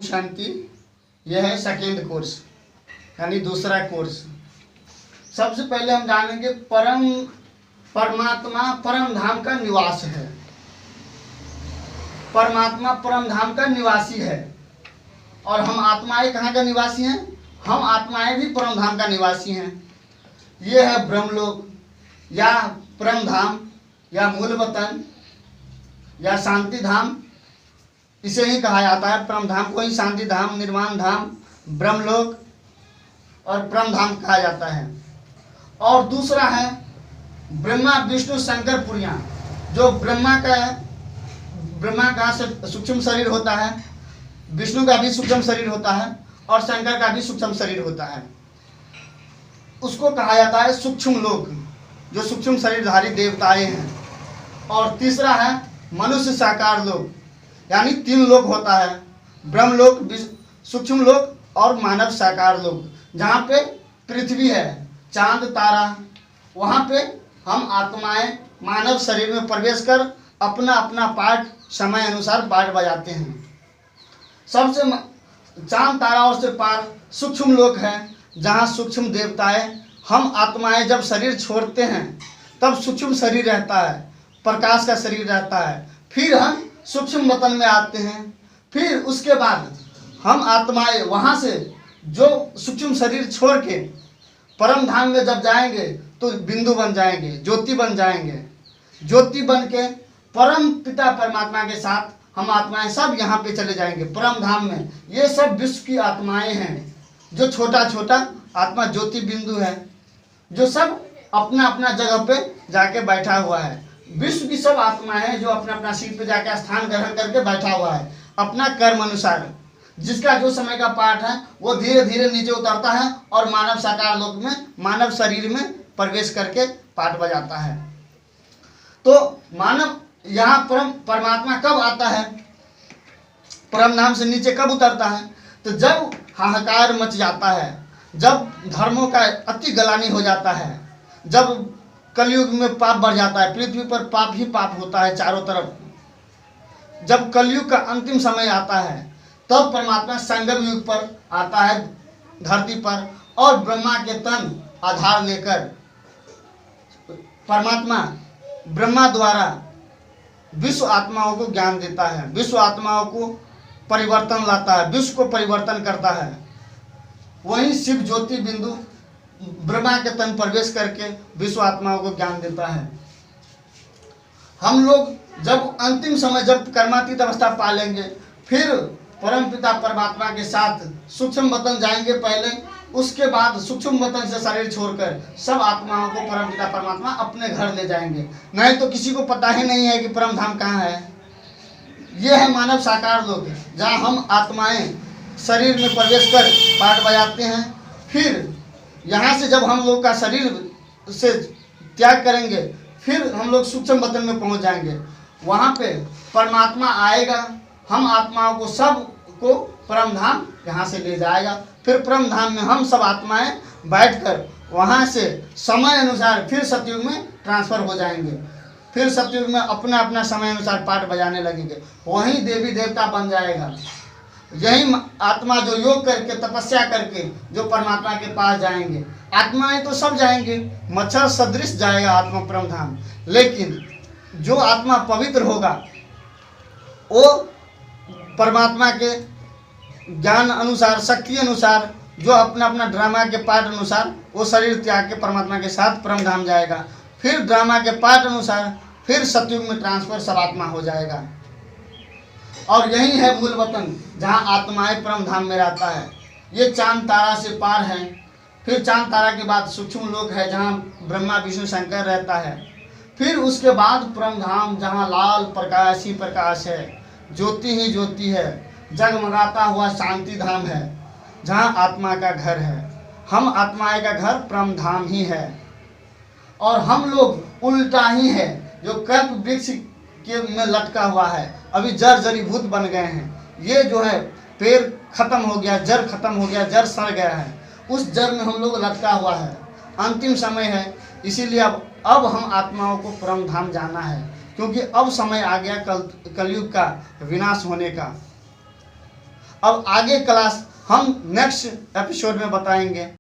शांति, यह है second course यानी दूसरा कोर्स। सबसे पहले हम जानेंगे परमात्मा परम धाम का निवास है। परमात्मा परम धाम का निवासी है और हम आत्माएं कहाँ का निवासी हैं? हम आत्माएं भी परम धाम का निवासी हैं। ये है ब्रह्मलोक या परम धाम या मूल वतन या शांति धाम, इसे ही कहा जाता है। परम धाम को ही शांति धाम, निर्वाण धाम, ब्रह्मलोक और परम धाम कहा जाता है। और दूसरा है ब्रह्मा विष्णु शंकर पुरियां, जो ब्रह्मा का सूक्ष्म शरीर होता है, विष्णु का भी सूक्ष्म शरीर होता है और शंकर का भी सूक्ष्म शरीर होता है। उसको कहा जाता है सूक्ष्म लोक, जो सूक्ष्म शरीरधारी देवताएं हैं। और तीसरा है मनुष्य साकार लोक, यानी 3 लोक होता है, ब्रह्मलोक, सूक्ष्म लोक और मानव साकार लोक। जहाँ पे पृथ्वी है, चांद तारा, वहाँ पे हम आत्माएं मानव शरीर में प्रवेश कर अपना अपना पार्ट समय अनुसार पार्ट बजाते हैं। सबसे चांद तारा और से पार सूक्ष्म लोक है, जहाँ सूक्ष्म देवताएं, हम आत्माएं जब शरीर छोड़ते हैं तब सूक्ष्म शरीर रहता है, प्रकाश का शरीर रहता है। फिर हम सूक्ष्म वतन में आते हैं। फिर उसके बाद हम आत्माएं वहाँ से जो सूक्ष्म शरीर छोड़ के परम धाम में जब जाएंगे तो बिंदु बन जाएंगे, ज्योति बन जाएंगे। ज्योति बन के परम पिता परमात्मा के साथ हम आत्माएं सब यहाँ पे चले जाएंगे परम धाम में। ये सब विश्व की आत्माएं हैं, जो छोटा छोटा आत्मा ज्योति बिंदु है, जो सब अपना अपना जगह पे जाके बैठा हुआ है। विश्व की सब आत्माएं हैं जो अपना अपना सीट पे जाके स्थान ग्रहण करके बैठा हुआ है अपना कर्म अनुसार। जिसका जो समय का पाठ है वो धीरे धीरे नीचे उतरता है और मानव साकार लोक में, मानव शरीर में प्रवेश करके पाठ बजाता है। तो मानव यहाँ परमात्मा कब आता है, परम धाम से नीचे कब उतरता है? तो जब हाहाकार मच जाता है, जब धर्मों का अति गलानी हो जाता है, जब कलयुग में पाप बढ़ जाता है, पृथ्वी पर पाप ही पाप होता है चारों तरफ। जब कलयुग का अंतिम समय आता है तब परमात्मा संगम युग पर आता है धरती पर और ब्रह्मा के तन आधार लेकर परमात्मा ब्रह्मा द्वारा विश्व आत्माओं को ज्ञान देता है, विश्व आत्माओं को परिवर्तन लाता है, विश्व को परिवर्तन करता है। वहीं शिव ज्योति बिंदु ब्रह्मा के तन प्रवेश करके विश्व आत्माओं को ज्ञान देता है। हम लोग जब अंतिम समय जब कर्मातीत अवस्था पा लेंगे, फिर परम पिता परमात्मा के साथ सूक्ष्म वतन जाएंगे पहले, उसके बाद सूक्ष्म वतन से शरीर छोड़कर सब आत्माओं को परम पिता परमात्मा अपने घर ले जाएंगे। नहीं तो किसी को पता ही नहीं है कि परम धाम कहाँ है। ये है मानव साकार लोक, जहाँ हम आत्माएं शरीर में प्रवेश कर पाठ बजाते हैं। फिर यहाँ से जब हम लोग का शरीर से त्याग करेंगे, फिर हम लोग सूक्ष्म वतन में पहुँच जाएंगे। वहाँ पे परमात्मा आएगा, हम आत्माओं को सब को परम धाम यहाँ से ले जाएगा। फिर परम धाम में हम सब आत्माएं बैठकर वहाँ से समय अनुसार फिर सतयुग में ट्रांसफर हो जाएंगे। फिर सतयुग में अपना अपना समय अनुसार पाठ बजाने लगेंगे, वहीं देवी देवता बन जाएगा। यही आत्मा जो योग करके तपस्या करके जो परमात्मा के पास जाएंगे। आत्माएं तो सब जाएंगे, मच्छर सदृश जाएगा आत्मा परम धाम। लेकिन जो आत्मा पवित्र होगा वो परमात्मा के ज्ञान अनुसार, शक्ति अनुसार, जो अपना अपना ड्रामा के पाठ अनुसार वो शरीर त्याग के परमात्मा के साथ परम धाम जाएगा। फिर ड्रामा के पाठ अनुसार फिर सतयुग में ट्रांसफर सब आत्मा हो जाएगा। और यही है मूल वतन, जहाँ आत्माएं परम धाम में रहता है। ये चांद तारा से पार है। फिर चांद तारा के बाद सूक्ष्म लोक है, जहाँ ब्रह्मा विष्णु शंकर रहता है। फिर उसके बाद परम धाम, जहाँ लाल प्रकाश ही प्रकाश है, ज्योति ही ज्योति है, जगमगाता हुआ शांति धाम है, जहाँ आत्मा का घर है। हम आत्माएं का घर परम धाम ही है। और हम लोग उल्टा ही है, जो कल्प वृक्ष के में लटका हुआ है, अभी जड़ जड़ीभूत बन गए हैं। ये जो है पेड़ खत्म हो गया, जड़ खत्म हो गया, जड़ सड़ गया है, उस जड़ में हम लोग लटका हुआ है। अंतिम समय है, इसीलिए अब हम आत्माओं को परम धाम जाना है, क्योंकि अब समय आ गया कलयुग का विनाश होने का। अब आगे क्लास हम नेक्स्ट एपिसोड में बताएंगे।